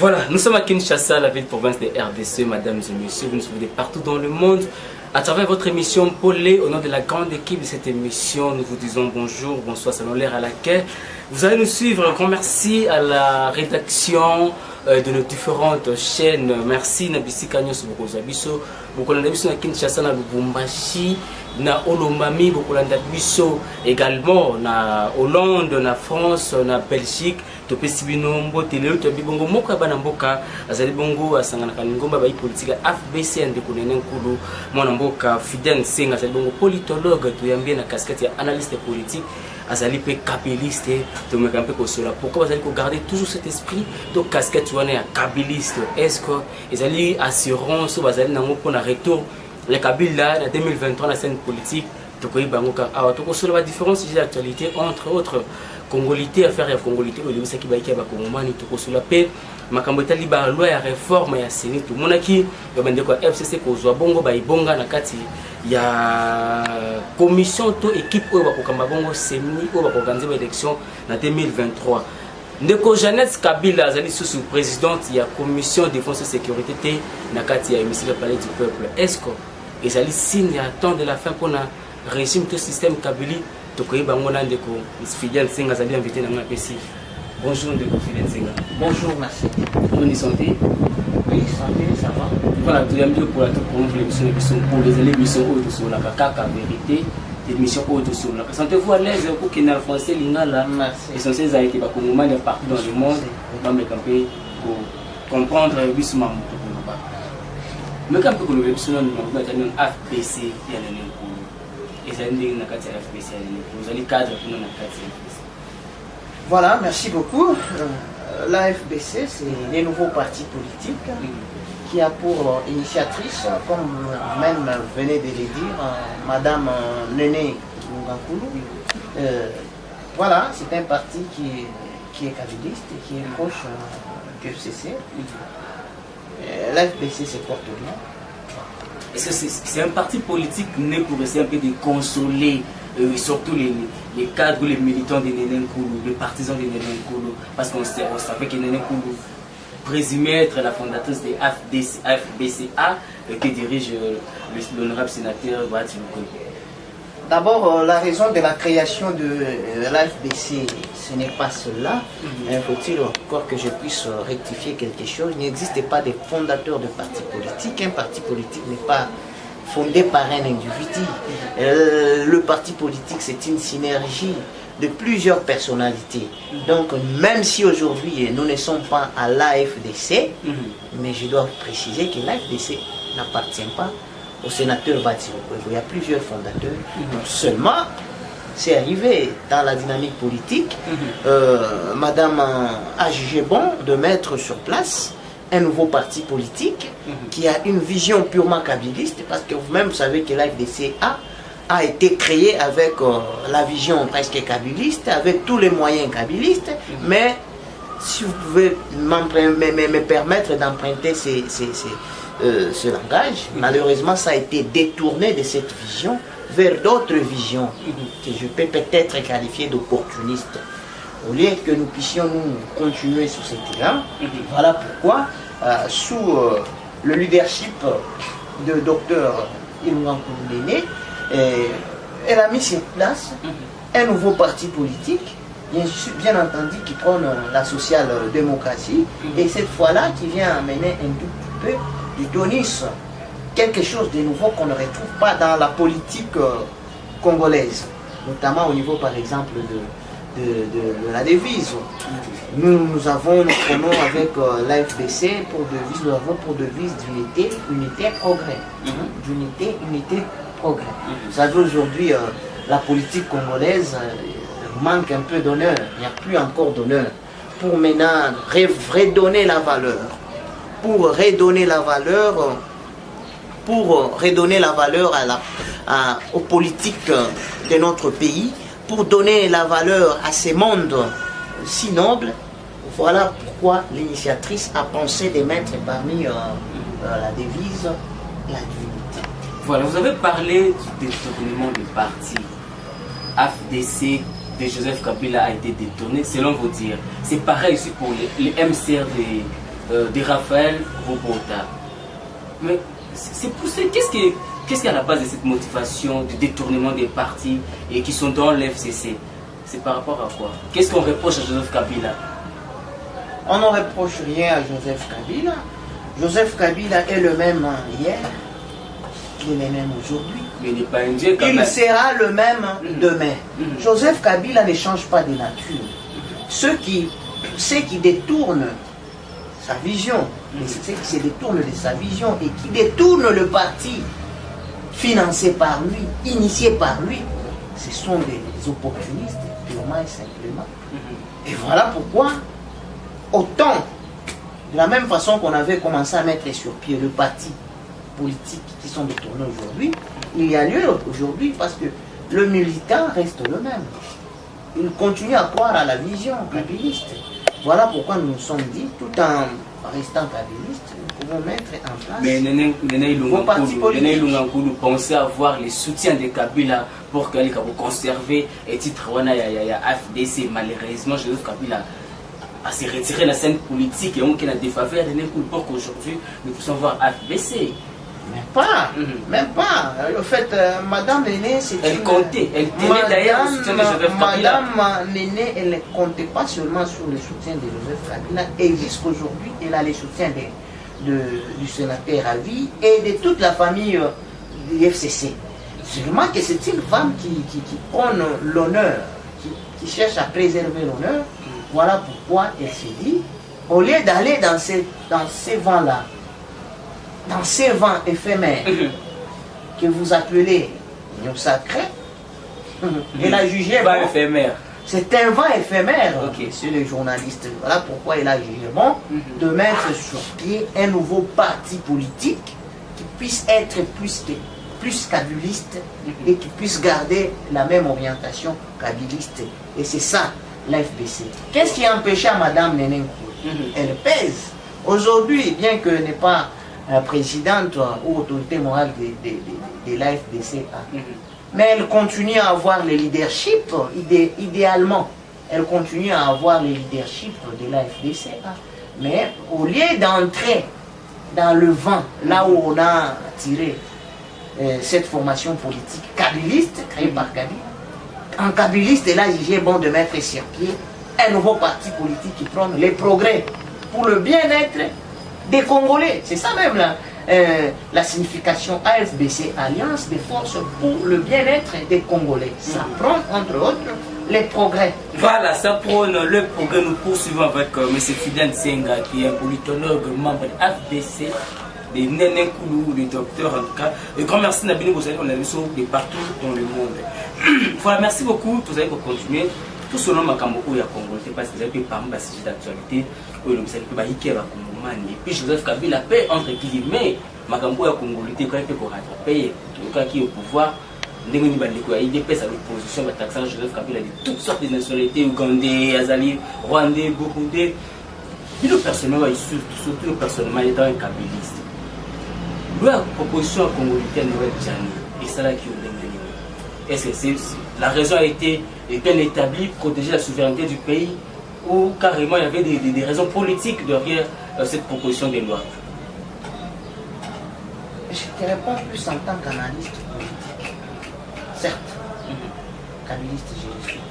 Voilà, nous sommes à Kinshasa, la ville-province des RDC, mesdames et messieurs, vous nous suivez partout dans le monde. À travers votre émission Polé, au nom de la grande équipe de cette émission, nous vous disons bonjour, bonsoir, selon l'heure à laquelle vous allez nous suivre. Un grand merci à la rédaction de nos différentes chaînes. Merci Nabisi Kanyos Bokozabiso, Bokolanda Biso na Kinshasa na Lubumbashi, na Olomami, Bokolanda Biso également na Hollande, na France, na Belgique. Topesi bino mbote lelo to bibongo moko ya bana mboka azali bongo asangana kaningomba ba politique FBC ande kunene nkulu mwana mboka Fidel Nsenga azali bongo politologue to yambie na casquette ya analyste politique azali pe kabyliste to meka mpe ko sola pourquoi azali ko garder toujours cet esprit donc casquette wana ya kabyliste est-ce que ezali assurance bazali nango pona retour le Kabila na 2023 na scène politique to ko ibango ka awa to ko sola ba différence d'actualité entre autres Congolité, affaire ya Congolité, au début, c'est qui va y avoir Congomani, tout sur la paix, ma cambota liba loi ya réforme ya séné tout mon aki, il y a quoi FCC kozwa bongo ba ibonga na kati ya commission to équipe oyo ba kokamba bongo semini oyo ba organiser ba élection na 2023. Ndeko Jeannette Kabila azali sous présidente ya commission défense et sécurité te na kati ya hémicycle palais du peuple. Est-ce que ezali signe ya temps de la fin pour na régime to système Kabila Fidel Nsenga a bien invité dans ma PC. Bonjour Fidel Nsenga. Bonjour, merci. On est santé? Oui, santé, ça va. Voilà, tout bien pour la toute l'émission pour les émissions autres sur la caca vérité, l'émission autres sur la. Sentez-vous à l'aise pour qu'il y ait un français lingala. Merci. Essentiel ça a été partout dans le monde. Dans les campagnes pour comprendre le bus membre. Mais quand vous avez besoin de FBC, il y a un Voilà, merci beaucoup. L'AFBC, c'est les nouveaux partis politiques qui a pour initiatrice, comme vous-même venez de le dire, Madame Néné Ngankulu. Voilà, c'est un parti qui est kabyliste et qui est proche du FCC. L'AFBC se porte bien. Est-ce que c'est un parti politique né pour essayer un peu de consoler surtout les cadres, les militants de Néné Nkulu, les partisans de Néné Nkulu, parce qu'on savait que Néné Nkulu présumait être la fondatrice de FBCA que dirige l'honorable sénateur Bati Lukoye. D'abord, la raison de la création de l'AFBC, ce n'est pas cela. Faut-il encore que je puisse rectifier quelque chose? Il n'existe pas de fondateurs de partis politiques. Un parti politique n'est pas fondé par un individu. Le parti politique, c'est une synergie de plusieurs personnalités. Donc, même si aujourd'hui nous ne sommes pas à l'AFDC, mais je dois préciser que l'AFDC n'appartient pas au sénateur Bati Lukoye. Il y a plusieurs fondateurs. Seulement, c'est arrivé dans la dynamique politique. Madame a jugé bon de mettre sur place un nouveau parti politique qui a une vision purement kabyliste, parce que vous-même savez que l'AFDC a été créé avec la vision presque kabyliste, avec tous les moyens kabylistes, mais si vous pouvez me permettre d'emprunter ce langage, malheureusement ça a été détourné de cette vision vers d'autres visions que je peux peut-être qualifier d'opportunistes. Au lieu que nous puissions nous continuer sur cet terrain, voilà pourquoi sous le leadership de Dr Ngankulu Néné, elle a mis sur place un nouveau parti politique, bien entendu qui prône la social-démocratie, et cette fois-là qui vient amener un tout peu du tonisme, quelque chose de nouveau qu'on ne retrouve pas dans la politique congolaise, notamment au niveau par exemple de la devise. Nous prenons avec l'AFBC pour devise, nous avons pour devise unité, progrès. Unité, progrès. Vous savez aujourd'hui la politique congolaise manque un peu d'honneur, il n'y a plus encore d'honneur. Pour maintenant redonner la valeur, pour redonner la valeur aux politiques de notre pays, pour donner la valeur à ces mondes si nobles. Voilà pourquoi l'initiatrice a pensé de mettre parmi la devise la divinité. Voilà, vous avez parlé du détournement du parti. FDC de Joseph Kabila a été détourné, selon vos dires. C'est pareil aussi pour les MCR de Raphaël Robota. Mais c'est poussé. Qu'est-ce qui est à la base de cette motivation de détournement des partis et qui sont dans l'FCC? C'est par rapport à quoi? Qu'est-ce qu'on reproche à Joseph Kabila? On ne reproche rien à Joseph Kabila. Joseph Kabila est le même hier, il est le même aujourd'hui. Mais il n'est pas un dieu quand il même. sera le même demain. Joseph Kabila ne change pas de nature. Ceux qui détournent sa vision, ceux qui se détournent de sa vision et qui détournent le parti financé par lui, initié par lui, ce sont des opportunistes, purement et simplement. Et voilà pourquoi, autant, de la même façon qu'on avait commencé à mettre sur pied le parti politique qui sont détournés aujourd'hui, il y a lieu aujourd'hui parce que le militant reste le même. Il continue à croire à la vision kabiliste. Voilà pourquoi nous nous sommes dit, tout en restant kabiliste, nous pouvons mettre en place. Mais Néné Ilungankulu pensait avoir les soutiens de Kabila pour qu'elle puisse conserver et titre FDC. Malheureusement, Joseph Kabila a se retiré de la scène politique et on a défaveur de Néné Ilungankulu pour qu'aujourd'hui nous puissions voir FDC. Même pas. En fait, Madame Néné, c'est elle comptait. Elle tenait d'ailleurs le soutien de Joseph Kabila. Madame Néné, elle ne comptait pas seulement sur le soutien de Joseph Kabila. Et jusqu'aujourd'hui, elle a le soutien du sénateur Ravi et de toute la famille du FCC. Seulement que c'est une femme qui prône l'honneur, qui cherche à préserver l'honneur. Voilà pourquoi elle s'est dit, au lieu d'aller dans ces vents-là, dans ces vents éphémères que vous appelez l'union sacrée, elle a jugé vent éphémère. C'est un vent éphémère, monsieur le journaliste. Voilà pourquoi il a jugé bon de mettre sur pied un nouveau parti politique qui puisse être plus kabyliste et qui puisse garder la même orientation kabyliste. Et c'est ça, l'FBC. Qu'est-ce qui a empêché à Madame Néné Nkoulou? Elle pèse. Aujourd'hui, bien que n'est pas présidente ou autorité morale de l'AFDC, mais elle continue à avoir le leadership, idéalement, elle continue à avoir le leadership de l'AFDC. Mais au lieu d'entrer dans le vent, là où on a tiré cette formation politique kabyliste, créée par Kabila, en kabyliste, elle a jugé bon de mettre sur pied un nouveau parti politique qui prône les progrès pour le bien-être des Congolais. C'est ça même la signification AFBC, Alliance des forces pour le bien-être des Congolais. Ça prône entre autres les progrès. Voilà, ça prône le progrès. Nous poursuivons avec M. Fidel Senga, qui est un politologue, membre de l'AFBC, de Néné Nkoulou, le docteur en tout cas. Et grand merci Nabini Bozali, on a vu ça de partout dans le monde. Voilà, merci beaucoup, vous allez continuer. Tout ce nom Makambo ou ya Congo, parce que vous avez parmi les sujets d'actualité, où le ministère peut baïker à Congomani. Et puis Joseph Kabila paie entre guillemets, Makambo ya Congo, il peut rattraper, le cas qui est au pouvoir. Il y a IDPS à l'opposition, Joseph Kabila de toutes sortes de nationalités, ougandais, azali, rwandais, burundais. Et le personnellement, surtout le personnellement, il est dans un kabiliste. La proposition à Congolais n'est pas et ça là qui est. Est-ce que la raison a été bien établie, protéger la souveraineté du pays, ou carrément il y avait des raisons politiques derrière cette proposition de loi? Je te réponds plus en tant qu'analyste politique. Certes, kabiliste, je le suis.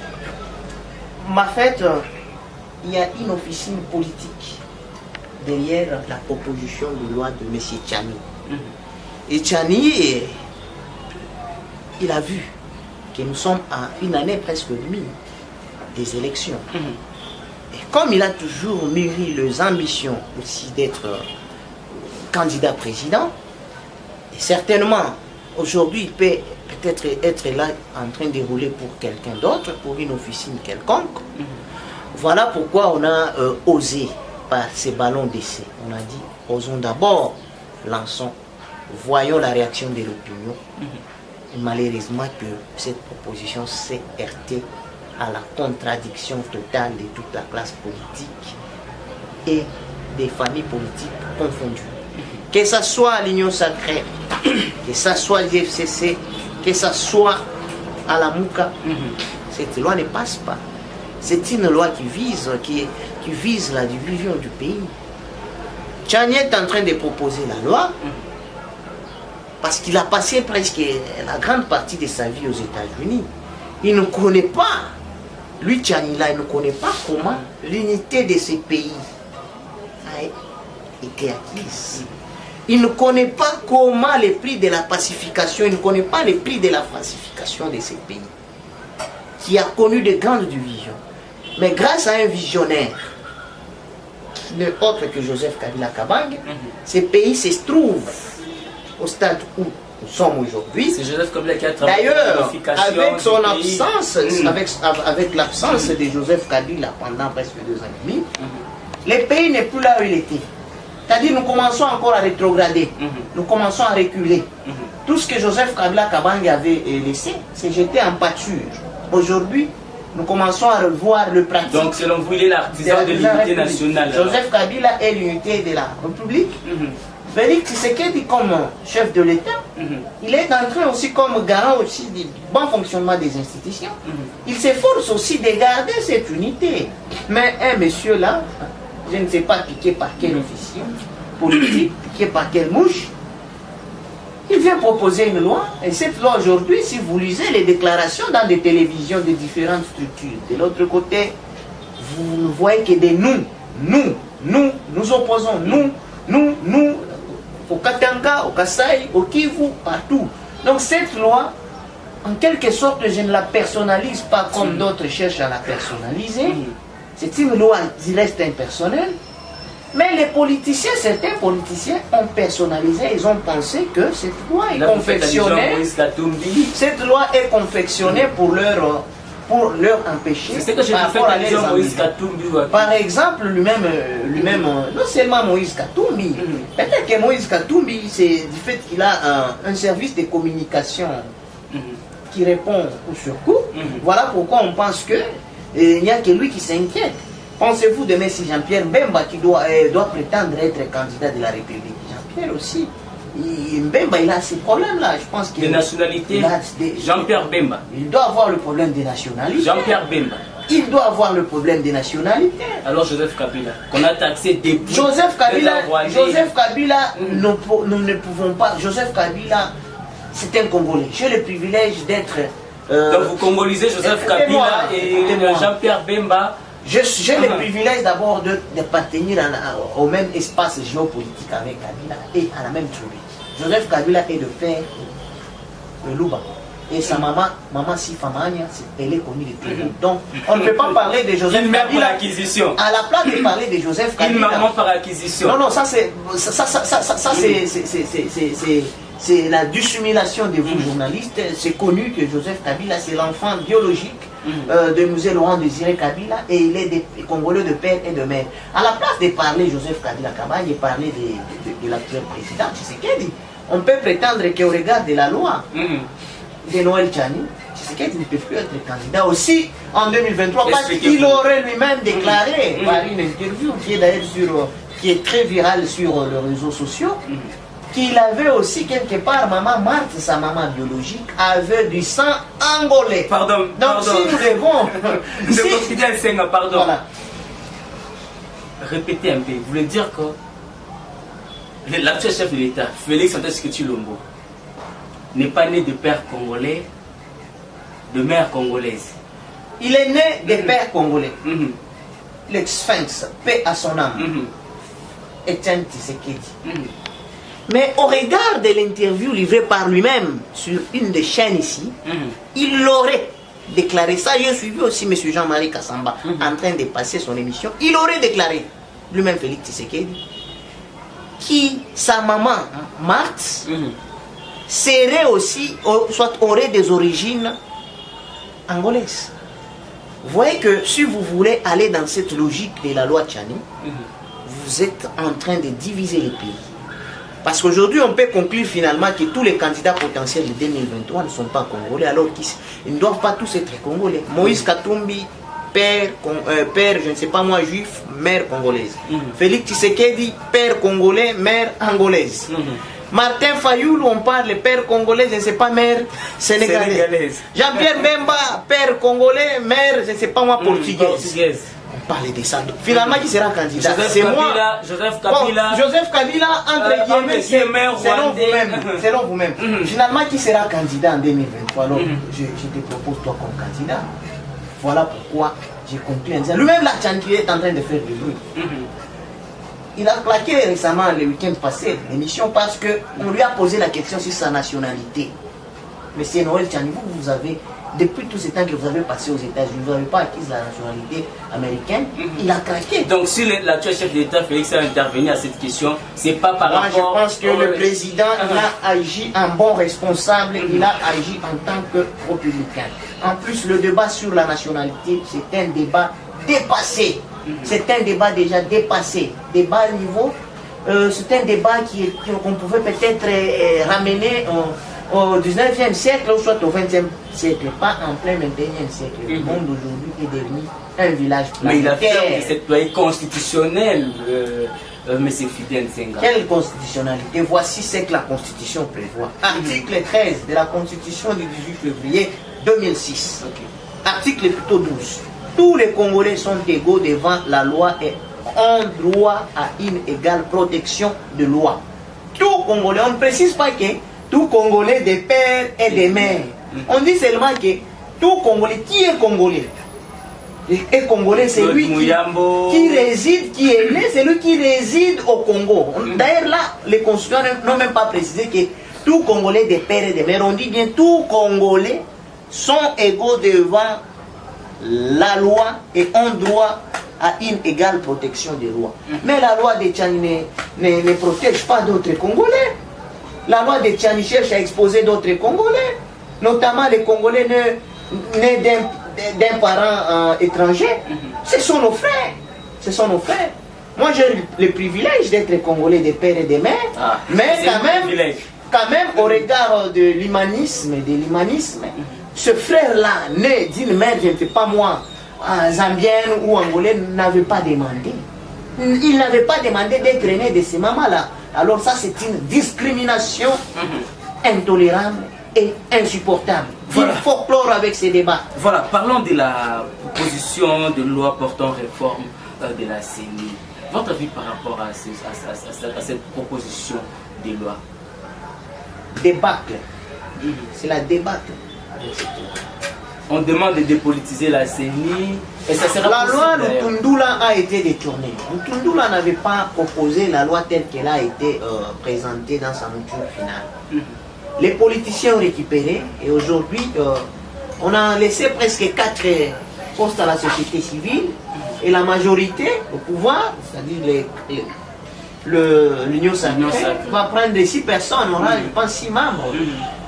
Ma fait, il y a une officine politique derrière la proposition de loi de M. Tchani. Et Tchani, il a vu que nous sommes à une année presque demie des élections. Et comme il a toujours mûri les ambitions aussi d'être candidat président, et certainement aujourd'hui il peut peut-être être là en train de rouler pour quelqu'un d'autre, pour une officine quelconque. Voilà pourquoi on a osé par ces ballons d'essai. On a dit, osons d'abord, lançons, voyons la réaction de l'opinion. Malheureusement que cette proposition s'est heurtée à la contradiction totale de toute la classe politique et des familles politiques confondues. Que ce soit l'Union sacrée, que ce soit l'IFCC, que ce soit à la Mouka, cette loi ne passe pas. C'est une loi qui vise la division du pays. Tchani est en train de proposer la loi parce qu'il a passé presque la grande partie de sa vie aux États-Unis. Il ne connaît pas, lui Tchani là, il ne connaît pas comment l'unité de ces pays a été acquise. Il ne connaît pas comment les prix de la pacification, il ne connaît pas les prix de la falsification de ces pays, qui a connu de grandes divisions. Mais grâce à un visionnaire, qui n'est autre que Joseph Kabila Kabange, ces pays se trouvent au stade où nous sommes aujourd'hui. C'est Joseph Kabila qui a travaillé. D'ailleurs, avec son absence, avec l'absence de Joseph Kabila pendant presque 2 ans et demi, le pays n'est plus là où il était. C'est-à-dire nous commençons encore à rétrograder, nous commençons à reculer. Tout ce que Joseph Kabila Kabange avait laissé, c'est jeté en pâture. Aujourd'hui, nous commençons à revoir le pratique. Donc selon vous, il est l'artisan de l'unité nationale. Joseph Kabila est l'unité de la République. Félix Tshisekedi comme chef de l'État, il est en train aussi comme garant aussi du bon fonctionnement des institutions. Il s'efforce aussi de garder cette unité. Mais un monsieur là, je ne sais pas piqué par quel officier politique, piqué par quelle mouche, il vient proposer une loi. Et cette loi aujourd'hui, si vous lisez les déclarations dans des télévisions de différentes structures, de l'autre côté, vous ne voyez que des nous opposons, nous, au Katanga, au Kasaï, au Kivu, partout. Donc cette loi, en quelque sorte, je ne la personnalise pas comme d'autres cherchent à la personnaliser. C'est une loi qui reste impersonnelle. Mais les politiciens, certains politiciens ont personnalisé, ils ont pensé que cette loi est confectionnée. Cette loi est confectionnée pour leur empêcher. C'est ce que je fais à Moïse Katumbi. Par exemple, lui-même, non seulement Moïse Katumbi, peut-être que Moïse Katumbi, c'est du fait qu'il a un service de communication qui répond au surcoût. Voilà pourquoi on pense que il n'y a que lui qui s'inquiète. Pensez-vous demain si Jean-Pierre Mbemba qui doit prétendre être candidat de la République, Jean-Pierre aussi, Mbemba il a ces problèmes-là, je pense que... De nationalité, Jean-Pierre Bemba. Il doit avoir le problème des nationalités. Jean-Pierre Bemba. Il doit avoir le problème des nationalités. Alors Joseph Kabila, qu'on a taxé depuis... Joseph Kabila, nous ne pouvons pas... Joseph Kabila, c'est un Congolais. J'ai le privilège d'être... Donc vous congolisez Joseph Kabila et Jean-Pierre Bemba. J'ai le privilège d'abord d'appartenir au même espace géopolitique avec Kabila et à la même tribu. Joseph Kabila est de père de Luba. Et sa maman Sifamania, elle est connue de Télévision. Donc on ne peut pas parler de Joseph Kabila à la place de parler de Joseph Kabila. Une maman par acquisition. Non, ça c'est la dissimulation de vous journalistes. C'est connu que Joseph Kabila, c'est l'enfant biologique de Musée Laurent Désiré Kabila et il est des Congolais de père et de mère. À la place de parler Joseph Kabila Kabange et parler de l'actuel président Tshisekedi, on peut prétendre qu'au regard de la loi de Noël Tchani, Tshisekedi ne peut plus être candidat aussi en 2023 parce qu'il aurait lui-même déclaré par une interview qui est d'ailleurs qui est très virale sur les réseaux sociaux, qu'il avait aussi quelque part, maman Marthe, sa maman biologique, avait du sang angolais. Pardon. Donc si nous devons... Pardon. Voilà. Répétez un peu. Vous voulez dire que l'actuel chef de l'État, Félix Antoine Tshisekedi Tshilombo, n'est pas né de père congolais, de mère congolaise. Il est né de père congolais. L'ex-sphinx, paix à son âme. Etienne Tshisekedi. Mais au regard de l'interview livrée par lui-même sur une des chaînes ici, il aurait déclaré ça. J'ai suivi aussi M. Jean-Marie Kassamba en train de passer son émission. Il aurait déclaré, lui-même Félix Tshisekedi, que sa maman, Marthe, serait aussi, soit aurait des origines angolaises. Vous voyez que si vous voulez aller dans cette logique de la loi Tchani, vous êtes en train de diviser le pays. Parce qu'aujourd'hui, on peut conclure finalement que tous les candidats potentiels de 2023 ne sont pas congolais, alors qu'ils ne doivent pas tous être congolais. Moïse Katumbi, père, je ne sais pas moi, juif, mère congolaise. Félix Tshisekedi, père congolais, mère angolaise. Martin Fayoulou, on parle père congolais, je ne sais pas, mère sénégalaise. Jean-Pierre Bemba, père congolais, mère, je ne sais pas moi, portugaise. parler de ça. Finalement, qui sera candidat? C'est moi. Joseph Kabila. Bon, Joseph Kabila, entre guillemets, selon vous-même. Finalement, qui sera candidat en 2023? Alors, je te propose toi comme candidat. Voilà pourquoi j'ai conclu en disant, lui-même, la Tchandri est en train de faire du bruit. Il a claqué récemment, le week-end passé, l'émission, parce qu'on lui a posé la question sur sa nationalité. Monsieur Noël Tchani, vous avez, depuis tout ce temps que vous avez passé aux États-Unis, vous n'avez pas acquis la nationalité américaine, il a craqué. Donc, si l'actuel chef d'État Félix a intervenu à cette question, c'est pas par rapport... Moi, je pense que le président, il a agi en bon responsable, il a agi en tant que républicain. En plus, le débat sur la nationalité, c'est un débat dépassé. C'est un débat déjà dépassé. Débat niveau, c'est un débat qu'on pouvait peut-être ramener au 19e siècle ou soit au 20e siècle, pas en plein 21e siècle. Le monde aujourd'hui est devenu un village planétaire. Mais il a fait cette loi constitutionnelle, M. Fidel Senghor. Quelle constitutionnalité? Voici ce que la Constitution prévoit. Article 13 de la Constitution du 18 février 2006. Article plutôt 12. Tous les Congolais sont égaux devant la loi et ont droit à une égale protection de loi. Tout Congolais, on ne précise pas que tout Congolais des pères et des mères. On dit seulement que tout Congolais, qui est Congolais? Et Congolais, c'est lui qui réside, qui est né, c'est lui qui réside au Congo. D'ailleurs là, les constituants n'ont même pas précisé que tout Congolais des pères et des mères, on dit bien tout Congolais sont égaux devant la loi et ont droit à une égale protection des lois. Mais la loi de Tchani ne protège pas d'autres Congolais. La loi de Tchani cherche à exposer d'autres Congolais, notamment les Congolais nés d'un parent étranger. Ce sont nos frères. Ce sont nos frères. Moi, j'ai le privilège d'être Congolais des pères et des mères, mais quand même, au regard de l'humanisme, ce frère-là, né d'une mère, je ne sais pas moi, zambienne ou angolais, n'avait pas demandé. Il n'avait pas demandé d'être né de ces mamans-là. Alors ça, c'est une discrimination intolérable et insupportable. Voilà. Il faut clore avec ces débats. Voilà, parlons de la proposition de loi portant réforme de la CENI. Votre avis par rapport à cette proposition de loi? Débâcle. C'est la débâcle. On demande de dépolitiser la CENI et ça sera la loi possible, Lutundula a été détournée. Lutundula n'avait pas proposé la loi telle qu'elle a été présentée dans sa mouture finale. Les politiciens ont récupéré et aujourd'hui on a laissé presque 4 postes à la société civile et la majorité au pouvoir, c'est-à-dire l'Union sacrée, va prendre 6 personnes, on a je pense 6 membres.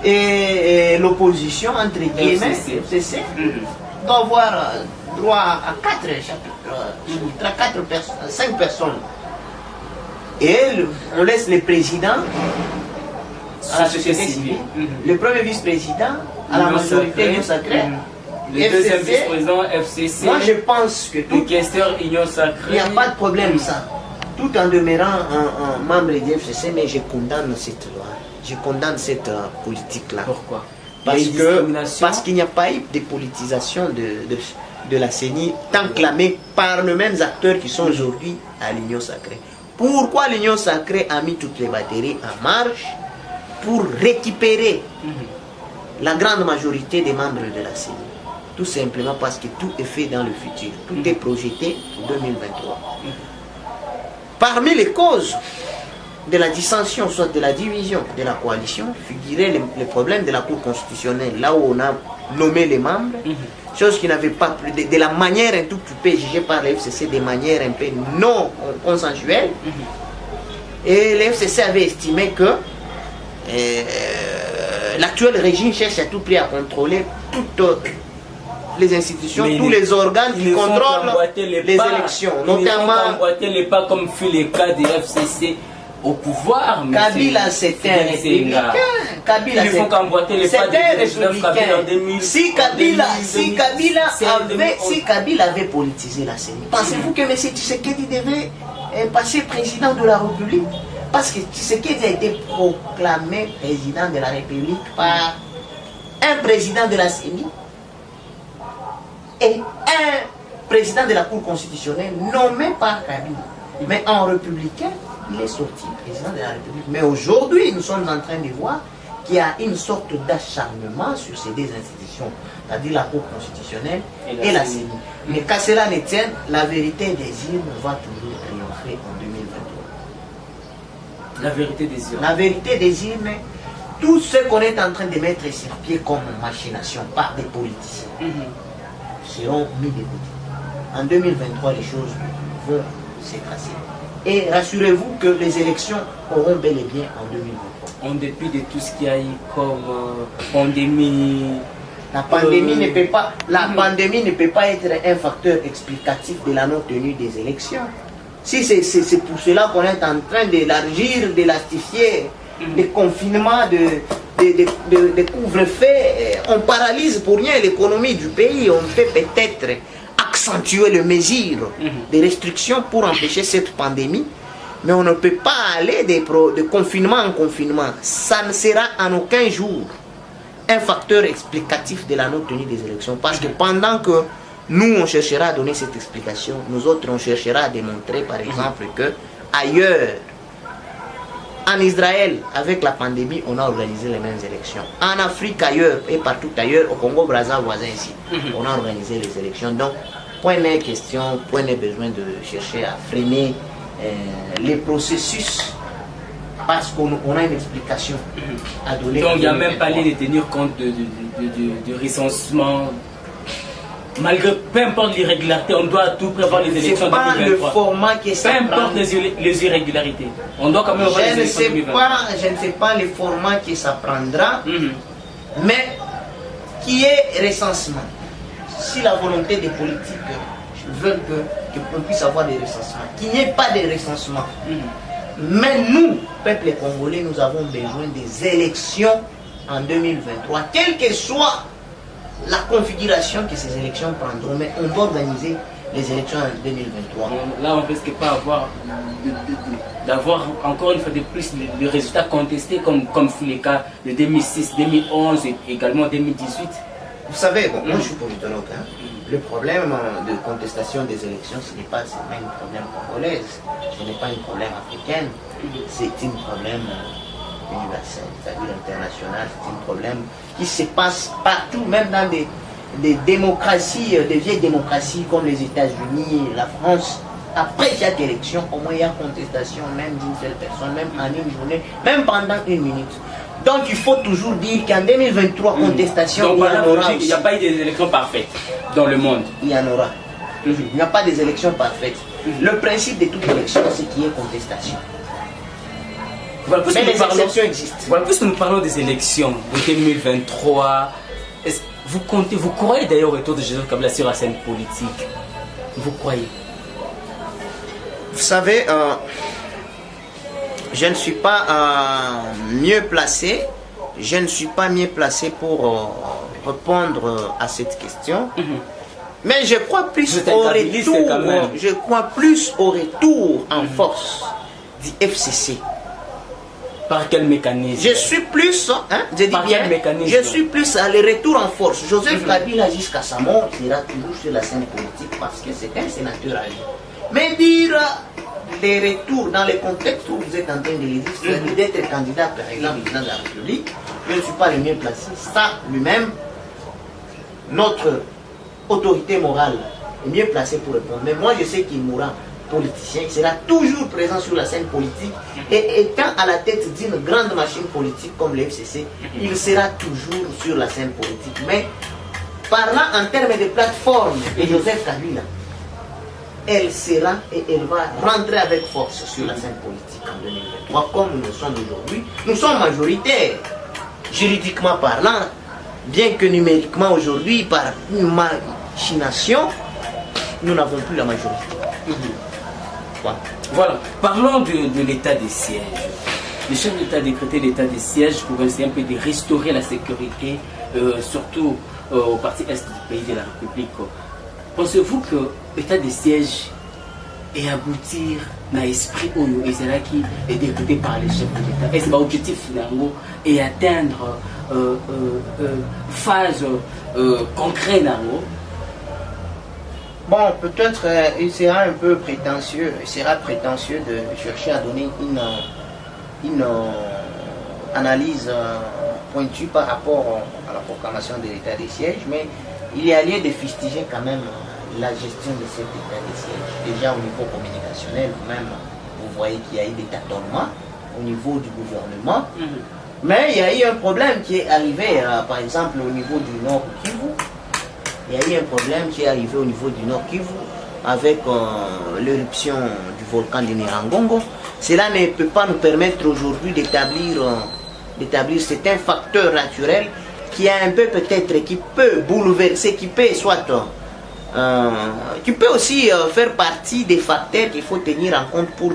Et l'opposition, entre guillemets, FCC, doit avoir droit à 5 personnes. Et on laisse le président à la société civile, le premier vice-président à la majorité Union sacrée, le deuxième vice-président FCC. Moi je pense que tout questeur Union sacrée. Il n'y a pas de problème ça. Tout en demeurant un membre du FCC, mais je condamne cette loi. Je condamne cette politique-là. Pourquoi? Parce qu'il n'y a pas eu de politisation de la CENI tant clamée par les mêmes acteurs qui sont aujourd'hui à l'Union sacrée. Pourquoi l'Union sacrée a mis toutes les batteries en marche? Pour récupérer la grande majorité des membres de la CENI. Tout simplement parce que tout est fait dans le futur. Tout est projeté pour 2023. Parmi les causes de la dissension, soit de la division de la coalition, figurait le problème de la Cour constitutionnelle, là où on a nommé les membres, chose qui n'avait pas plus de la manière un tout petit peu jugée par le FCC, de manière un peu non consensuelle. Et le FCC avait estimé que l'actuel régime cherche à tout prix à contrôler toutes les institutions, tous les organes qui contrôlent les élections, notamment. Ils font emboîter les pas comme fut le cas des FCC au pouvoir. Kabila c'était un républicain. Ils font emboîter les pas de 19 Kabila en 2000. Si Kabila avait politisé la CENI, pensez-vous que M. Tshisekedi devait passer président de la République? Parce que Tshisekedi a été proclamé président de la République par un président de la CENI et un président de la Cour constitutionnelle nommé par Kabila. Mais en républicain, il est sorti président de la République. Mais aujourd'hui, nous sommes en train de voir qu'il y a une sorte d'acharnement sur ces deux institutions, c'est-à-dire la Cour constitutionnelle et la CENI. Mais qu'à cela ne tienne, la vérité des urnes va toujours triompher en 2023. La vérité des urnes. La vérité des urnes, tout ce qu'on est en train de mettre sur pied comme machination par des politiciens seront mis de côté. En 2023, les choses vont s'effacer. Et rassurez-vous que les élections auront bel et bien en 2023. En dépit de tout ce qu'il y a eu comme pandémie. La pandémie ne peut pas, pandémie ne peut pas être un facteur explicatif de la non-tenue des élections. Si c'est pour cela qu'on est en train d'élargir, d'élastifier les confinements, de couvre-feu, on paralyse pour rien l'économie du pays. On peut peut-être accentuer les mesures de restrictions pour empêcher cette pandémie, mais on ne peut pas aller de confinement en confinement. Ça ne sera en aucun jour un facteur explicatif de la non-tenue des élections, parce que pendant que nous on cherchera à donner cette explication, nous autres on cherchera à démontrer par exemple que ailleurs, en Israël, avec la pandémie, on a organisé les mêmes élections. En Afrique ailleurs et partout ailleurs, au Congo Brazza voisin ici, on a organisé les élections. Donc point n'est question, point n'est besoin de chercher à freiner les processus, parce qu'on a une explication à donner. Donc il n'y a même pas lieu de tenir compte de recensement. Malgré, peu importe l'irrégularité, on doit tout prévoir les élections. C'est pas le format qui est peu importe les irrégularités. On doit quand même avoir les élections. Je ne sais pas le format qui s'apprendra, mais qui est recensement. Si la volonté des politiques veulent qu'on puisse avoir des recensements, qu'il n'y ait pas de recensement. Mais nous, peuple congolais, nous avons besoin des élections en 2023, quelle que soit la configuration que ces élections prendront, mais on doit organiser les élections en 2023. Là, on ne risque pas d'avoir encore une fois de plus le résultat contesté comme fut le cas de 2006, 2011 et également 2018. Vous savez, bon, moi je suis politologue. Le problème de contestation des élections, ce n'est pas seulement un problème congolais, ce n'est pas un problème africain, c'est un problème universel, c'est-à-dire international, c'est un problème qui se passe partout, même dans des démocraties, des vieilles démocraties comme les États-Unis, la France. Après chaque élection, au moins il y a contestation, même d'une seule personne, même en une journée, même pendant une minute. Donc il faut toujours dire qu'en 2023, contestation, donc, il y en aura. Il n'y a pas eu des élections parfaites dans le monde. Il y en aura. Il n'y a pas des élections parfaites. Le principe de toute élection, c'est qu'il y ait contestation. Voilà, mais les exceptions existent. Voilà, puisque nous parlons des élections de 2023, vous croyez d'ailleurs au retour de Joseph Kabila sur la scène politique? Vous croyez? Vous savez, je ne suis pas mieux placé. Je ne suis pas mieux placé pour répondre à cette question. Mais je crois plus au retour. Je crois plus au retour en force du FCC. Par quel mécanisme? Je suis plus, je dis bien, je suis plus à le retour en force. Joseph Kabila jusqu'à sa mort sera toujours sur la scène politique parce que c'est un sénateur à lui. Mais dire les retours dans le contexte où vous êtes en train de le dire, d'être candidat par exemple président de la République, je ne suis pas le mieux placé. Ça lui-même, notre autorité morale est mieux placée pour répondre. Mais moi je sais qu'il mourra politicien, il sera toujours présent sur la scène politique et étant à la tête d'une grande machine politique comme le FCC, il sera toujours sur la scène politique. Mais parlant en termes de plateforme de Joseph Kabila, elle sera et elle va rentrer avec force sur la scène politique en 2023 comme nous le sommes aujourd'hui. Nous sommes majoritaires, juridiquement parlant, bien que numériquement aujourd'hui, par une machination, nous n'avons plus la majorité. Voilà, parlons de l'état des sièges. Le chef d'État a décrété l'état des sièges pour essayer un peu de restaurer la sécurité, surtout au parti est du pays de la République. Pensez-vous que l'état des sièges est aboutir dans l'esprit Oyo Ezeraki est décrété par les chefs de l'État? Est-ce que l'objectif finalement est atteindre phase concrète? Bon, peut-être il sera un peu prétentieux, de chercher à donner une analyse pointue par rapport à la proclamation de l'état des sièges, mais il y a lieu de fustiger quand même la gestion de cet état des sièges. Déjà au niveau communicationnel, même, vous voyez qu'il y a eu des tâtonnements au niveau du gouvernement, mais il y a eu un problème qui est arrivé, par exemple, au niveau du Nord Kivu. Il y a eu un problème qui est arrivé au niveau du Nord Kivu avec l'éruption du volcan de Nyiragongo. Cela ne peut pas nous permettre aujourd'hui d'établir certains facteurs naturels qui a un peu peut-être, qui peut bouleverser, qui peut aussi faire partie des facteurs qu'il faut tenir en compte pour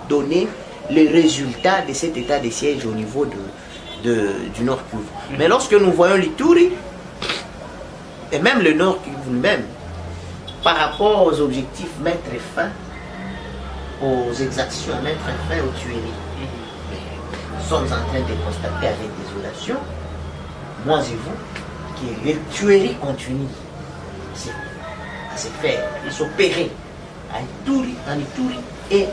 donner les résultats de cet état de siège au niveau du Nord Kivu. Mais lorsque nous voyons l'Ituri, et même le Nord Kivu lui-même, par rapport aux objectifs mettre fin aux exactions, mettre fin aux tueries, nous sommes en train de constater avec désolation, moi et vous, que les tueries continuent à se faire, à s'opérer en Ituri et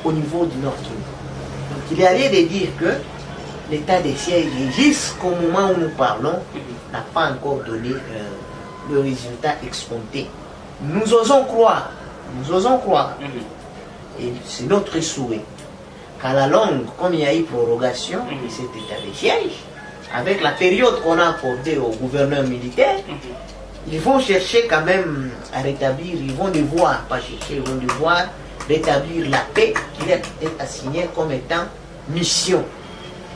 au niveau du Nord Kivu. Donc il est allé de dire que l'état des sièges, jusqu'au moment où nous parlons, n'a pas encore donné le résultat escompté. Nous osons croire, et c'est notre souhait, qu'à la longue, comme il y a eu prorogation de cet état des sièges, avec la période qu'on a accordée au gouverneur militaire, ils vont chercher quand même à rétablir, ils vont devoir rétablir la paix qui est assignée comme étant mission.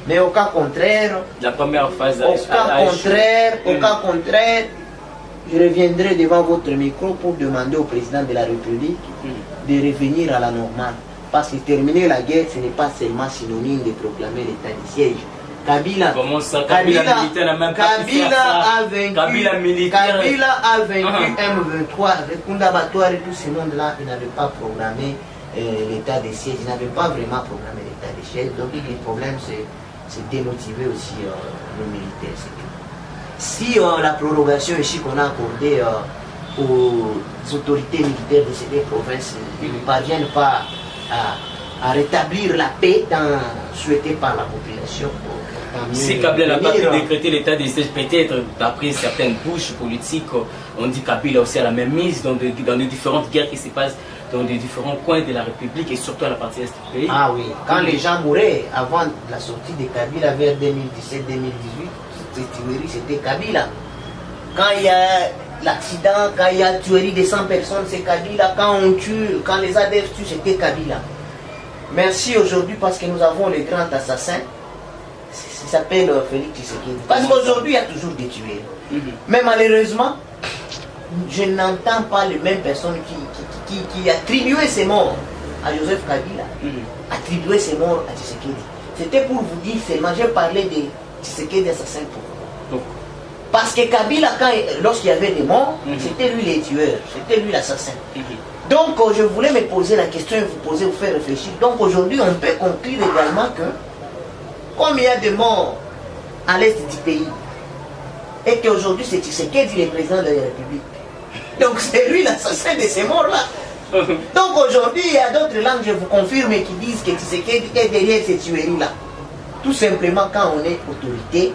Mais au cas contraire, la première phase au cas contraire, je reviendrai devant votre micro pour demander au président de la République de revenir à la normale. Parce que terminer la guerre, ce n'est pas seulement synonyme de proclamer l'état de siège. Kabila, a vaincu M23, Kunda Batoire et tout ce monde-là, ils n'avaient pas programmé l'état de siège, ils n'avaient pas vraiment programmé l'état de siège. Donc le problème, c'est démotiver aussi nos militaires. Si la prorogation ici qu'on a accordée aux autorités militaires de ces deux provinces ne parviennent pas à rétablir la paix souhaitée par la population. Si Kabila n'a pas pu décréter l'état des sièges, peut-être d'après certaines bouches politiques, on dit Kabila aussi à la même mise dans les différentes guerres qui se passent dans les différents coins de la République et surtout à la partie est du pays. Ah oui, quand les gens mouraient avant la sortie de Kabila vers 2017-2018, c'était Kabila. Quand il y a l'accident, quand il y a la tuerie de 100 personnes, c'est Kabila. Quand on tue, quand les ADF tuent, c'était Kabila. Merci aujourd'hui parce que nous avons le grand assassin. Il s'appelle Félix Tshisekedi. Parce qu'aujourd'hui, il y a toujours des tués. Mais malheureusement, je n'entends pas les mêmes personnes qui attribuaient ces morts à Joseph Kabila, attribuaient ces morts à Tshisekedi. C'était pour vous dire seulement, j'ai parlé de Tshisekedi assassin pour vous. Parce que Kabila, lorsqu'il y avait des morts, c'était lui les tueurs, c'était lui l'assassin. Donc je voulais me poser la question et vous faire réfléchir. Donc aujourd'hui, on peut conclure également que comme il y a des morts à l'est du pays, et qu'aujourd'hui c'est Tshisekedi le président de la République, donc c'est lui l'assassin de ces morts-là. Donc aujourd'hui, il y a d'autres langues, je vous confirme, qui disent que Tshisekedi est derrière ces tueries-là. Tout simplement, quand on est autorité,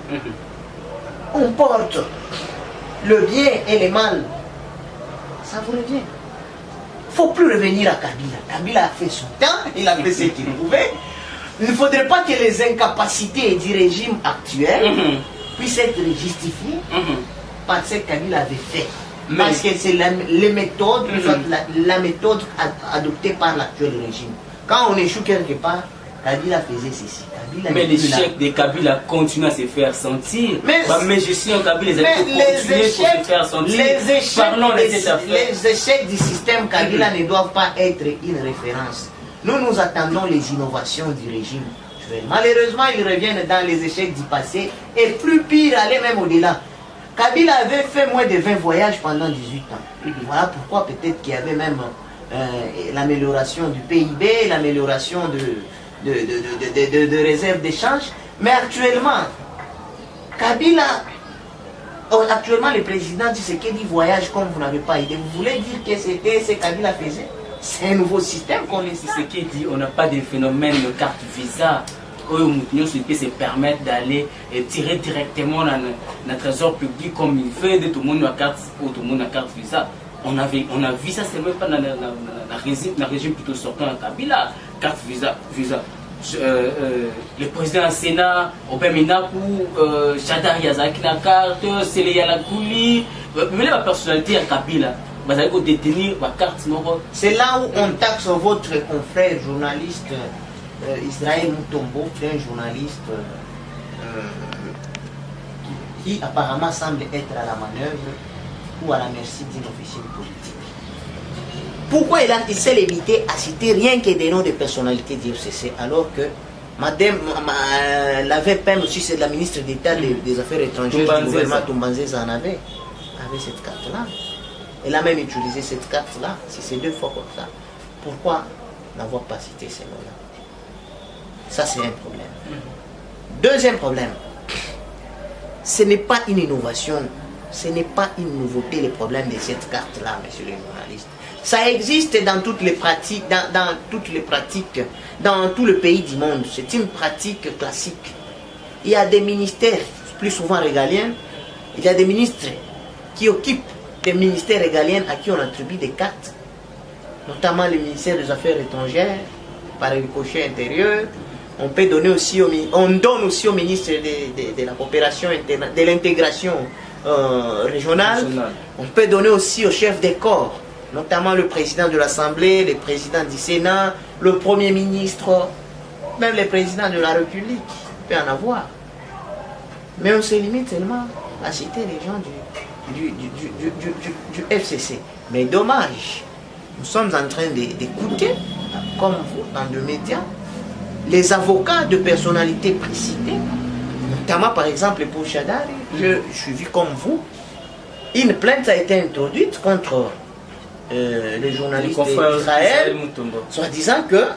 on porte le bien et le mal. Ça vous revient. Il ne faut plus revenir à Kabila. Kabila a fait son temps, il a fait ce qu'il pouvait. Il ne faudrait pas que les incapacités du régime actuel puissent être justifiées par ce que Kabila avait fait. Parce que c'est la méthode adoptée par l'actuel régime. Quand on échoue quelque part, Kabila faisait ceci. Mais l'échec de Kabila continue à se faire sentir. Mais je suis en Kabila, les échecs continuent à se faire sentir. Les échecs du système Kabila ne doivent pas être une référence. Nous attendons les innovations du régime. Malheureusement, ils reviennent dans les échecs du passé. Et plus pire, aller même au-delà. Kabila avait fait moins de 20 voyages pendant 18 ans. Voilà pourquoi peut-être qu'il y avait même l'amélioration du PIB, l'amélioration de réserves d'échange. Mais actuellement, Kabila Actuellement, le président Tshisekedi voyage comme vous n'avez pas idée. Vous voulez dire que c'était ce qu'Abila faisait? C'est un nouveau système qu'on est. Tshisekedi, on n'a pas de phénomène de carte visa. Nous peut se permettre d'aller tirer directement dans le trésor public comme il fait de tout le monde à carte ou tout le monde à carte visa. On a vu ça, c'est même pas dans le régime plutôt sortant à Kabila, carte visa. Le président du Sénat, Obeminaku, Chadar Yazaki la carte, Seleya la Kouli, même la personnalité à Kabila, vous allez détenir la carte. C'est là où on taxe votre confrère journaliste Israël Mutombo, un journaliste qui apparemment semble être à la manœuvre ou à la merci d'une officielle politique. Pourquoi il s'est limité à citer rien que des noms de personnalités du FCC alors que Madame la VPM aussi, c'est la ministre d'État des Affaires étrangères du gouvernement Tumbanzeza en avait cette carte-là. Elle a même utilisé cette carte-là, si c'est 2 fois comme ça. Pourquoi n'avoir pas cité ces noms-là? Ça, c'est un problème. Deuxième problème, ce n'est pas une innovation, ce n'est pas une nouveauté, le problème de cette carte-là, monsieur le journaliste. Ça existe dans toutes les pratiques, dans tout le pays du monde. C'est une pratique classique. Il y a des ministères, plus souvent régaliens, il y a des ministres qui occupent des ministères régaliens à qui on attribue des cartes, notamment le ministère des Affaires étrangères, par le ricochet intérieur. On peut donner aussi on donne aussi au ministre de la coopération, de l'intégration régionale. On peut donner aussi au chef des corps, notamment le président de l'Assemblée, le président du Sénat, le Premier ministre, même le président de la République. On peut en avoir. Mais on se limite seulement à citer les gens du FCC. Mais dommage, nous sommes en train d'écouter, comme vous, dans les médias, les avocats de personnalités précitées, notamment par exemple pour Chadar, je suis vu comme vous, une plainte a été introduite contre les journalistes d'Israël, soit disant que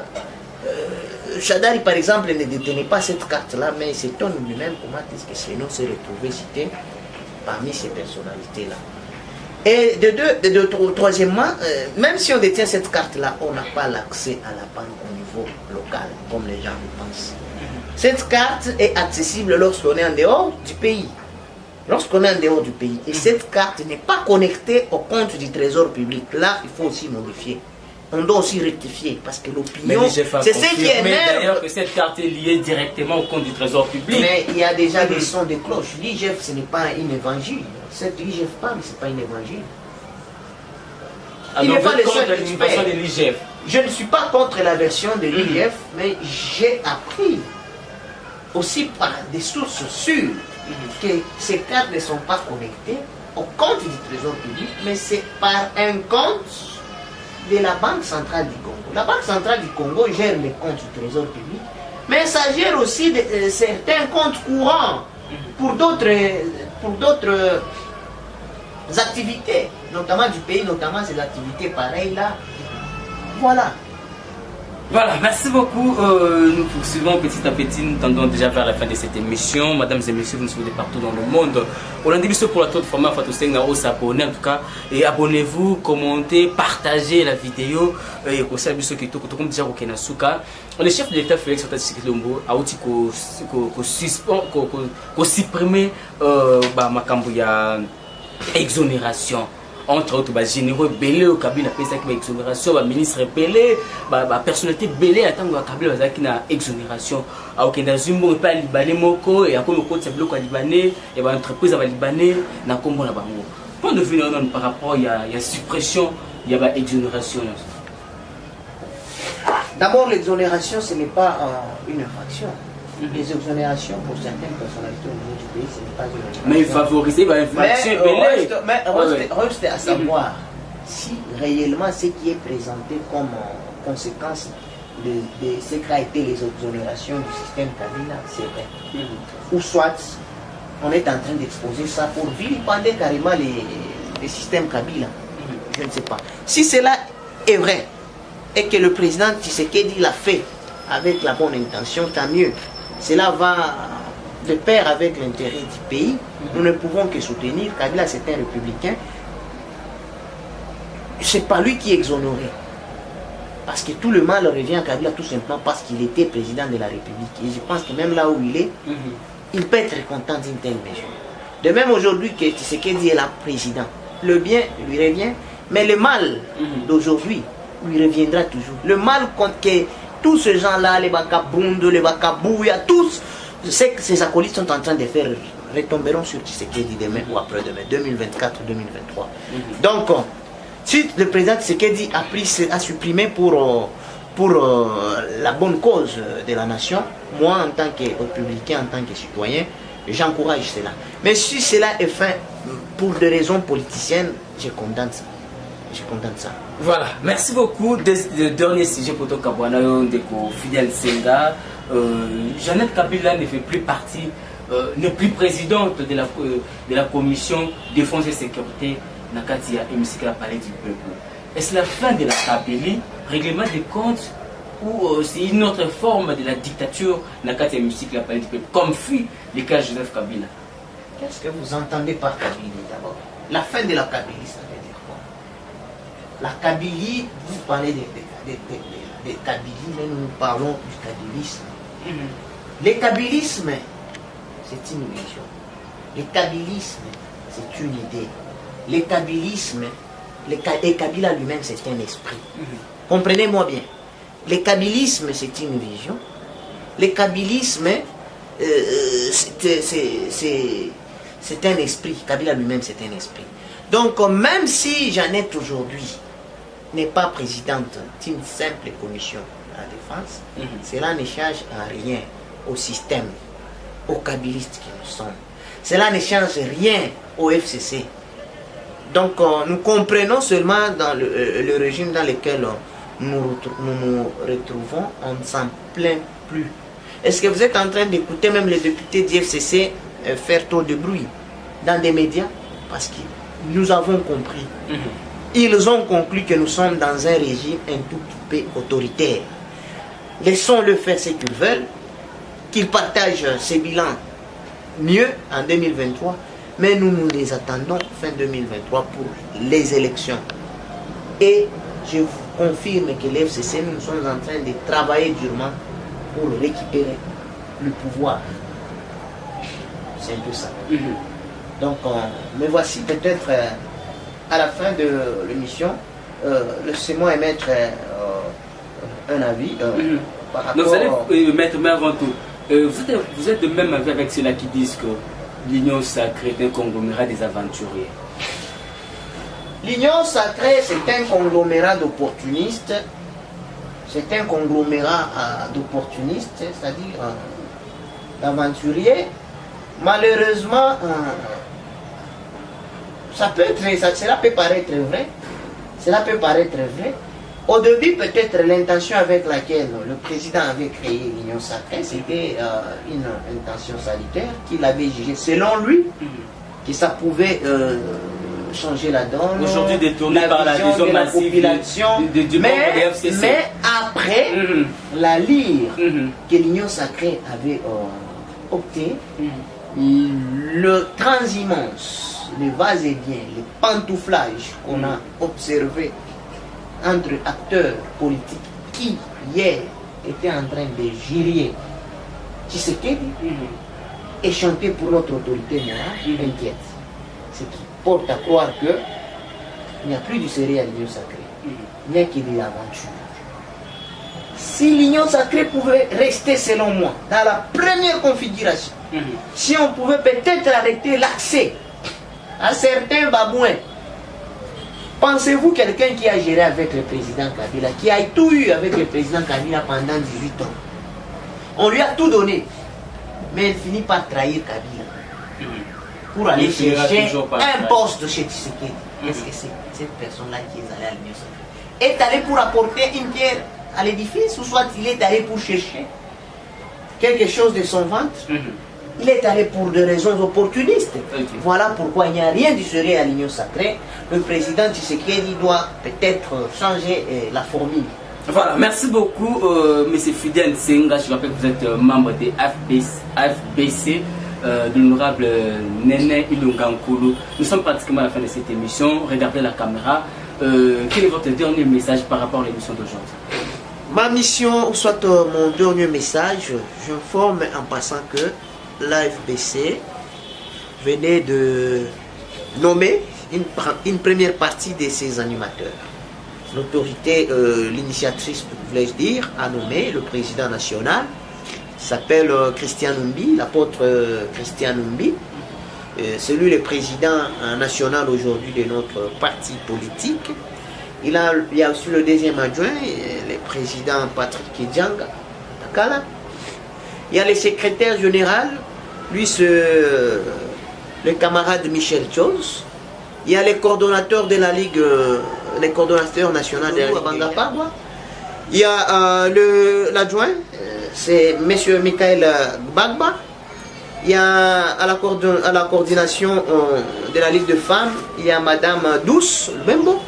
Chadari par exemple ne détenait pas cette carte-là, mais il s'étonne lui-même comment est-ce que ce nom s'est retrouvé cité parmi ces personnalités-là. Et troisièmement, même si on détient cette carte-là, on n'a pas l'accès à la banque au niveau local, comme les gens le pensent. Cette carte est accessible lorsqu'on est en dehors du pays. Lorsqu'on est en dehors du pays. Et cette carte n'est pas connectée au compte du trésor public. Là, il faut aussi modifier. On doit aussi rectifier parce que l'opinion, c'est ce qui énerve. D'ailleurs que cette carte est liée directement au compte du trésor public. Mais il y a déjà des sons de cloche. L'IGF, ce n'est pas un évangile. Cette l'IGF parle, mais ce n'est pas un évangile. Il n'est pas le seul de l'IGF. Je ne suis pas contre la version de l'IGF, mais j'ai appris aussi par des sources sûres que ces cartes ne sont pas connectées au compte du trésor public, mais c'est par un compte de la Banque centrale du Congo. La Banque centrale du Congo gère les comptes du trésor public, mais ça gère aussi certains comptes courants pour d'autres activités, notamment du pays, notamment ces activités pareilles là. Voilà. Voilà, merci beaucoup. Nous poursuivons petit à petit, nous tendons déjà vers la fin de cette émission. Mesdames et messieurs, vous nous suivez partout dans le monde. On a dit pour la toute format Fatoseng s'abonner en tout cas. Et abonnez-vous, commentez, partagez la vidéo. Et comme ça, bisous qui tout comme déjà au Kenasuka. Le chef de l'État Félix Tshisekedi a aussi supprimer ma cambuya exonération. Entre autres, généraux belé au Kabila, exonération, ministre belé, personnalité belé, attend que Kabila a exonération. Alors qu'il y a Zumbo et pas libanais moko et à quoi le code c'est bloc à libanais et l'entreprise à libanais n'a comme la bango. Point de vue par rapport il y a suppression, il y a exonération. D'abord, l'exonération, ce n'est pas une infraction. Les exonérations pour certaines personnalités au niveau du pays, ce n'est pas une infraction. Mais favoriser l'infraction. Mais reste à savoir si réellement ce qui est présenté comme conséquence de ce qu'a été les exonérations du système Kabila, c'est vrai. Ou soit, on est en train d'exposer ça pour vilipender carrément les systèmes Kabila. Je ne sais pas. Si cela est vrai, et que le président Tshisekedi l'a fait avec la bonne intention, tant mieux. Cela va de pair avec l'intérêt du pays, nous ne pouvons que soutenir. Kabila, c'est un républicain. C'est pas lui qui est exonéré. Parce que tout le mal revient à Kabila tout simplement parce qu'il était président de la République. Et je pense que même là où il est, il peut être content d'une telle mesure. De même aujourd'hui que Tshisekedi est là président, le bien lui revient, mais le mal d'aujourd'hui lui reviendra toujours. Le mal que tous ces gens-là, les Bakabundu, les Bakabouya, tous ces acolytes sont en train de faire retomberont sur Tshisekedi demain ou après-demain, 2024-2023. Donc, si le président Tshisekedi a supprimé pour la bonne cause de la nation, moi en tant que républicain, en tant que citoyen, j'encourage cela. Mais si cela est fait pour des raisons politiciennes, je condamne ça. Je condamne ça. Voilà, merci beaucoup. Le dernier sujet pour toi, Kabwana, de Fidel Senga. Jeannette Kabila ne fait plus partie, n'est plus présidente de la commission défense et sécurité Nakatia et Palais du Peuple. Est-ce la fin de la Kabylie, règlement des comptes, ou c'est une autre forme de la dictature Nakatia et Palais du Peuple, comme fut le cas de Joseph Kabila? Qu'est-ce que vous entendez par Kabylie d'abord? La fin de la Kabylie, ça veut dire quoi? La Kabylie, vous parlez de Kabylie, mais nous parlons du kabylisme. Le kabylisme, c'est une religion. Le kabylisme, c'est une idée. Le kabylisme, et Kabila lui-même, c'est un esprit. Comprenez-moi bien. Le kabylisme, c'est une religion. Le kabylisme, c'est un esprit. Kabila lui-même, c'est un esprit. Donc, même si Jeannette aujourd'hui n'est pas présidente d'une simple commission à la défense, cela ne change à rien au système, aux kabylistes qui nous sommes. Cela ne change rien au FCC. Donc, nous comprenons seulement dans le régime dans lequel nous nous retrouvons, on ne s'en plaint plus. Est-ce que vous êtes en train d'écouter même les députés du FCC faire trop de bruit dans des médias? Parce que nous avons compris. Ils ont conclu que nous sommes dans un régime un tout petit peu autoritaire. Laissons-le faire ce qu'ils veulent, qu'ils partagent ces bilans mieux en 2023, mais nous les attendons fin 2023 pour les élections. Et je vous confirme que l'FCC, nous sommes en train de travailler durement pour récupérer le pouvoir. C'est un peu ça. Donc, me voici peut-être à la fin de l'émission. Laissez-moi émettre un avis par rapport... Donc, vous allez mettre, mais avant tout, vous êtes de même avis avec ceux-là qui disent que l'Union sacrée est un conglomérat des aventuriers? L'Union sacrée, c'est un conglomérat d'opportunistes. C'est un conglomérat d'opportunistes, c'est-à-dire d'aventuriers. Malheureusement, cela peut paraître vrai. Cela peut paraître vrai. Au début, peut-être l'intention avec laquelle le président avait créé l'Union sacrée, c'était une intention salutaire qu'il avait jugé, selon lui, que ça pouvait changer la donne. Aujourd'hui, détourné par la vision massive mais après, la lyre que l'Union sacrée avait opté, le transhumance, le va-et-vient, le pantouflage qu'on a observé entre acteurs politiques qui, hier, étaient en train de jurer Tshisekedi et chanter pour notre autorité morale, inquiète. Ce qui porte à croire qu'il n'y a plus du sérieux à l'Union sacrée, il n'y a que de l'aventure. Si l'Union sacrée pouvait rester, selon moi, dans la première configuration, si on pouvait peut-être arrêter l'accès à certains babouins. Pensez-vous quelqu'un qui a géré avec le président Kabila, qui a tout eu avec le président Kabila pendant 18 ans? On lui a tout donné, mais il finit par trahir Kabila pour aller chercher un poste chez Tshisekedi. Est-ce que c'est cette personne-là qui est allée à l'Union sacrée est allée pour apporter une pierre à l'édifice, ou soit il est allé pour chercher quelque chose de son ventre? Il est allé pour des raisons opportunistes. Voilà pourquoi il n'y a rien du sérieux à l'Union sacrée. Le président Tshisekedi doit peut-être changer la formule. Voilà, merci beaucoup, M. Fidèle Nsenga. Je rappelle que vous êtes membre des FBC, de l'honorable Néné Ilungankulu. Nous sommes pratiquement à la fin de cette émission. Regardez la caméra. Quel est votre dernier message par rapport à l'émission d'aujourd'hui? Ma mission, soit mon dernier message, j'informe en passant que l'AFBC venait de nommer une première partie de ses animateurs. L'autorité, l'initiatrice, voulais-je dire, a nommé le président national, s'appelle Christian Numbi, l'apôtre Christian Numbi. C'est lui le président national aujourd'hui de notre parti politique. Il y a aussi le deuxième adjoint, le président Patrick Kidjanga Takala. Il y a le secrétaire général, lui c'est le camarade Michel Chose. Il y a les coordonnateurs de la Ligue, les coordonnateurs nationaux de la Ligue Bangapagwa. Il y a l'adjoint, c'est M. Michael Gbagba. Il y a à la coordination de la Ligue de femmes, il y a Madame Douce Bembo.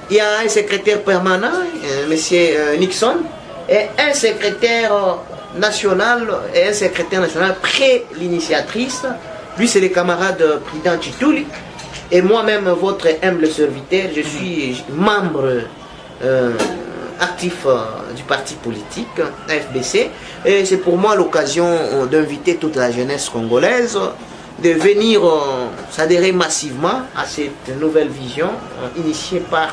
Il y a un secrétaire permanent, M. Nixon, et un secrétaire national près l'initiatrice. Lui, c'est le camarade président Chitouli. Et moi-même, votre humble serviteur, je suis membre actif du parti politique AFBC. Et c'est pour moi l'occasion d'inviter toute la jeunesse congolaise de venir s'adhérer massivement à cette nouvelle vision initiée par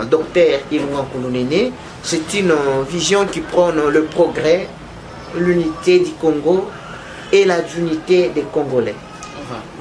Dr Ilungankulu Néné. C'est une vision qui prône le progrès, l'unité du Congo et la unité des Congolais.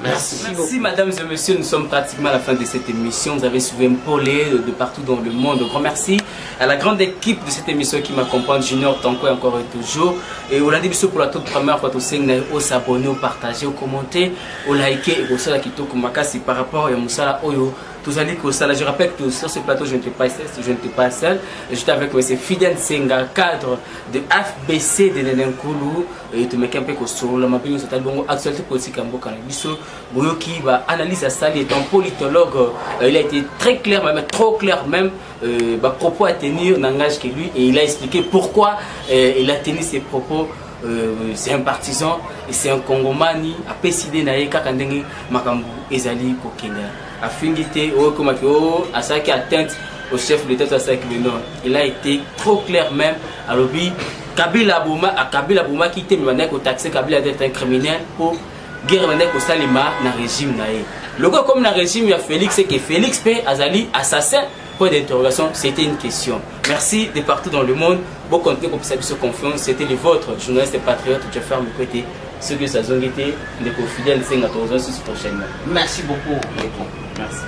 Merci mesdames et messieurs, nous sommes pratiquement à la fin de cette émission. Vous avez suivi un polé de partout dans le monde. Un grand merci à la grande équipe de cette émission qui m'accompagne, Junior Tanko encore et toujours. Et on l'a dit pour la toute première fois, au s'abonner, au partager, au commenter, au liker et au salat qui toque makasi par rapport à Moussala Oyo. Tous allez que ça, je rappelle que sur ce plateau, je n'étais pas seul. J'étais avec M. Fidèle Nsenga, cadre de FBC de Nenenkulu. Et tu me dis un peu que sur la mapine, c'est une actualité politique en Bokanabiso. Boyoki va analyser ça, il est un politologue. Il a été très clair, même trop clair même, propos à tenir, n'engage que lui. Et il a expliqué pourquoi il a tenu ses propos. C'est un partisan et c'est un Congomani a décidé d'aller kakandenge makambu ezali kokenda a fingité au komakio a ça qui atteinte au chef de l'État il a été trop clair même à l'objet Kabila Bouma qui était mené au taxi Kabila d'être un criminel pour guerre mené au Salima na régime naé le gars comme na régime il y a Félix c'est que Félix P Azali assassin. Point d'interrogation, c'était une question. Merci de partout dans le monde. Bon contenu comme ça, confiance. C'était le vôtre, journaliste et patriote. Je ferme le côté. Ceux que ça ont été, les fidèles, c'est notre prochainement. Merci beaucoup. Merci.